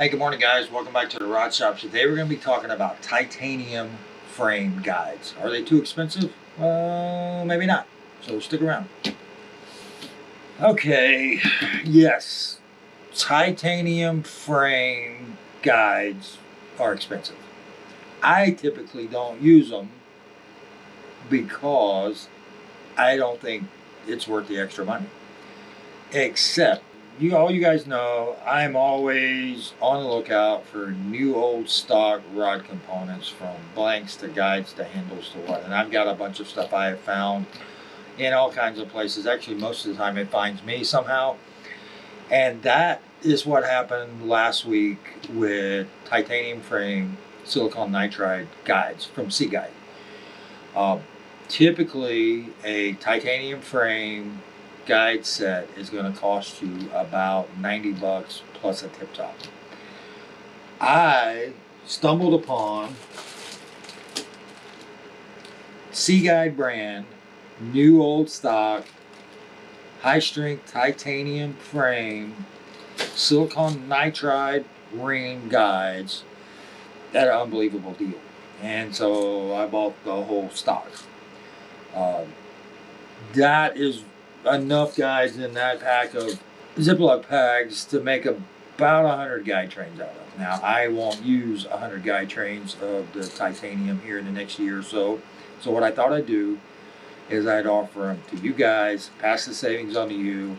Hey, good morning, guys. Welcome back to the Rod Shop. Today we're going to be talking about titanium frame guides. Are they too expensive? Maybe not. So stick around. Okay, yes, titanium frame guides are expensive. I typically don't use them because I don't think it's worth the extra money. Except all you guys know, I'm always on the lookout for new old stock rod components, from blanks to guides to handles to what. And I've got a bunch of stuff I have found in all kinds of places. Actually, most of the time it finds me somehow. And that is what happened last week with titanium frame silicon nitride guides from Seaguide. Typically, a titanium frame guide set is going to cost you about $90 plus a tip top. I stumbled upon Seaguide brand, new old stock, high strength titanium frame, silicon nitride ring guides at an unbelievable deal. And so I bought the whole stock. That is enough guides in that pack of Ziploc bags to make about 100 guide trains out of. Now, I won't use 100 guide trains of the titanium here in the next year or so. So what I thought I'd do is I'd offer them to you guys, pass the savings on to you.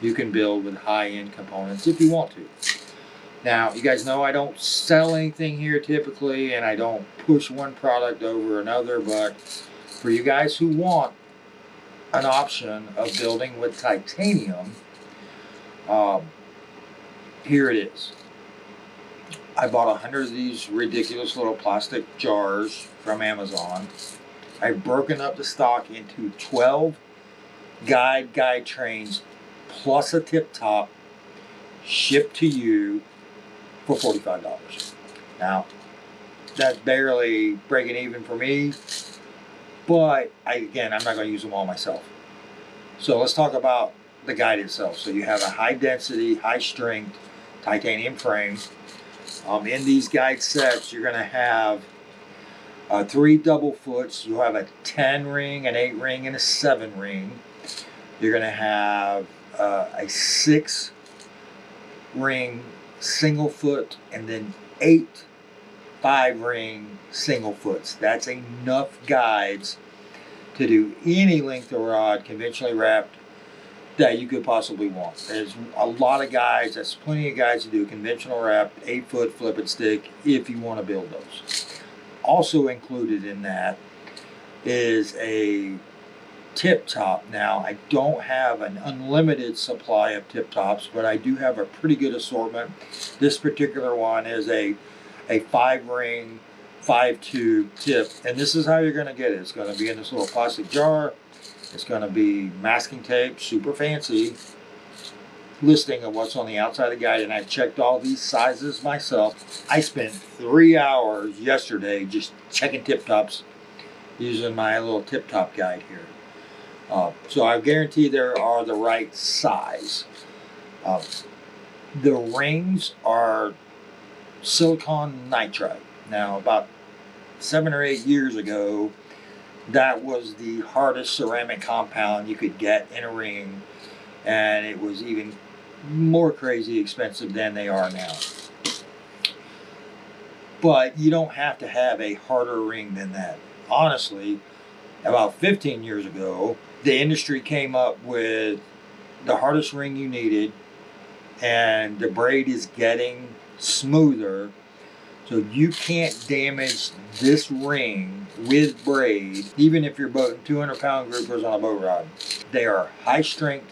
You can build with high-end components if you want to. Now, you guys know I don't sell anything here typically, and I don't push one product over another, but for you guys who want an option of building with titanium, here it is. I bought 100 of these ridiculous little plastic jars from Amazon. I've broken up the stock into 12 guide trains plus a tip top, shipped to you for $45. Now, that's barely breaking even for me, but I'm not going to use them all myself. So let's talk about the guide itself. So you have a high density, high strength titanium frame. In these guide sets, you're going to have 3 double foots. You'll have a 10 ring, an 8 ring, and a 7 ring. You're going to have a 6 ring single foot, and then 8 5-ring single foots. That's enough guides to do any length of rod conventionally wrapped that you could possibly want. There's a lot of guides. That's plenty of guides to do conventional wrapped 8-foot flip and stick if you want to build those. Also included in that is a tip top. Now, I don't have an unlimited supply of tip tops, but I do have a pretty good assortment. This particular one is a 5-ring, 5-tube tip, and this is how you're going to get it. It's going to be in this little plastic jar. It's going to be masking tape, super fancy listing of what's on the outside of the guide, and I checked all these sizes myself. I spent 3 hours yesterday just checking tip tops using my little tip top guide here. So I guarantee there are the right size. The rings are silicon nitride. Now, about 7 or 8 years ago, that was the hardest ceramic compound you could get in a ring, and it was even more crazy expensive than they are now. But you don't have to have a harder ring than that. Honestly, about 15 years ago, the industry came up with the hardest ring you needed, and the braid is getting smoother, so you can't damage this ring with braid even if you're boating 200-pound groupers on a boat rod. They are high strength,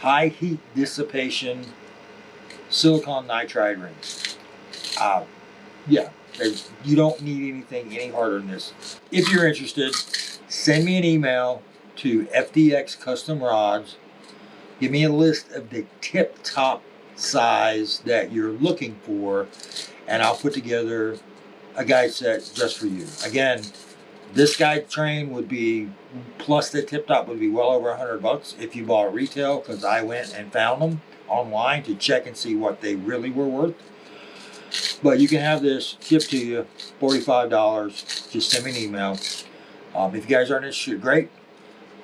high heat dissipation silicon nitride rings. You don't need anything any harder than this. If you're interested, send me an email to FDX Custom Rods. Give me a list of the tip top size that you're looking for, and I'll put together a guide set just for you. Again, this guide train would be, plus the tip top, would be well over $100 if you bought retail, because I went and found them online to check and see what they really were worth. But you can have this shipped to you, $45. Just send me an email. If you guys aren't interested, great.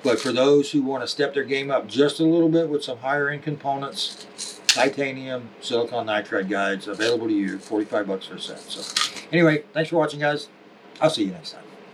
But for those who want to step their game up just a little bit with some higher end components, titanium, silicon nitride guides available to you, $45 for a set. So anyway, thanks for watching, guys. I'll see you next time.